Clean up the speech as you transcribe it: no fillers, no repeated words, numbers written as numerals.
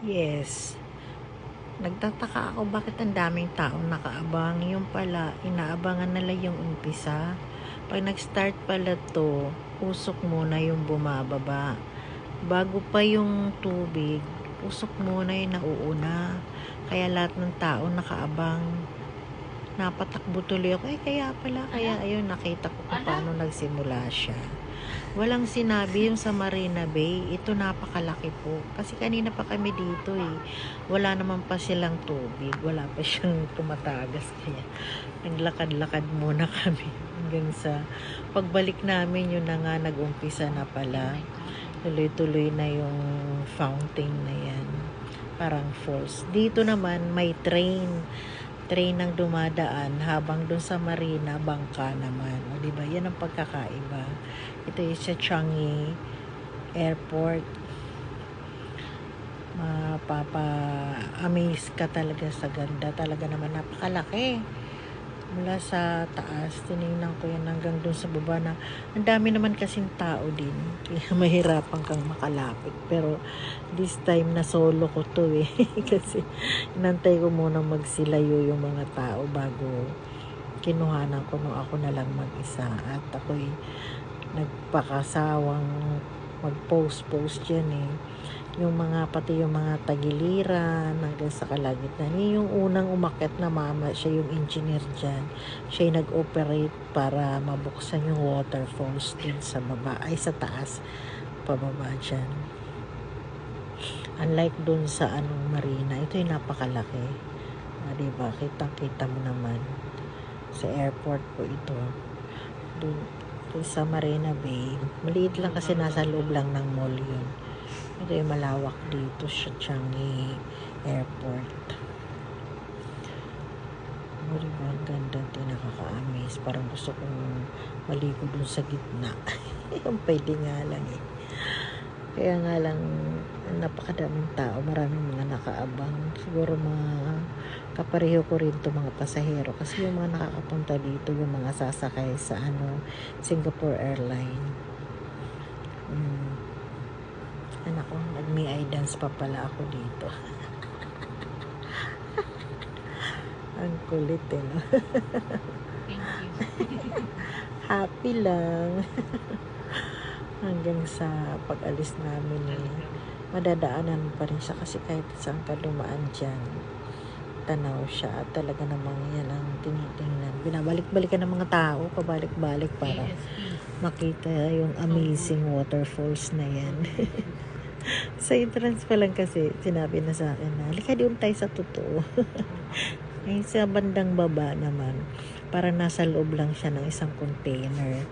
Yes. Nagtataka ako bakit ang daming taong nakaabang. Yung pala, inaabangan nila yung umpisa. Pag nag-start pala to, usok muna yung bumababa. Bago pa yung tubig, usok muna yung nauuna. Kaya lahat ng tao nakaabang. Napatakbo tuloy ako. Kaya pala, kaya ayun, nakita ko kung paano nagsimula siya. Walang sinabi yung sa Marina Bay. Ito napakalaki po. Kasi kanina pa kami dito eh. Wala naman pa silang tubig. Wala pa siyang tumatagas. Kaya naglakad-lakad muna kami. Hanggang sa pagbalik namin yun na nga nag-umpisa na pala. Tuloy-tuloy na yung fountain na yan. Parang falls. Dito naman may train ang dumadaan habang doon sa Marina, bangka naman. O, diba? Yan ang pagkakaiba. Ito yung sa Changi Airport. Mapapa-amaze ka talaga sa ganda. Talaga naman napakalaki. Mula sa taas, tinignan ko yan hanggang doon sa baba na ang dami naman kasing tao din. Kaya mahirapan kang makalapit. Pero this time na solo ko to eh. Kasi inantay ko muna magsilayo yung mga tao bago kinuhanan ko nung ako na lang mag-isa. At ako'y nagpakasawang mag-post dyan eh. Pati yung mga tagiliran hanggang sa kalagitnaan. Yung unang umakyat na mama, siya yung engineer dyan. Siya yung nag-operate para mabuksan yung waterfalls din sa baba, ay sa taas, pababa dyan. Unlike dun sa Marina, ito yung napakalaki. Diba? Kitang-kita mo naman. Sa airport po ito. Dun sa Marina Bay. Maliit lang kasi nasa loob lang ng mall yun. Ito yung malawak dito sa Changi Airport. O diba, ang ganda din, nakaka-amaze. Parang gusto kong maligo dun sa gitna. Yung pwede nga lang eh. Kaya nga lang, napakadaming tao, maraming mga nakaabang. Siguro mga kapareho ko rin to mga pasahero. Kasi yung mga nakakapunta dito, yung mga sasakay sa Singapore Airline. Anak ko, nag-me-I dance pa pala ako dito. Ang kulit eh, no? Happy lang. Hanggang sa pag-alis namin eh, madadaanan pa rin siya kasi kahit saan ka dumaan dyan, tanaw siya at talaga namang yan ang tinitingnan. Binabalik-balikan ng mga tao, pabalik-balik para makita yung amazing waterfalls na yan. Sa entrance pa lang kasi sinabi na sa akin na halika doon tayo sa totoo. Ay sa bandang baba naman para nasa loob lang siya ng isang container.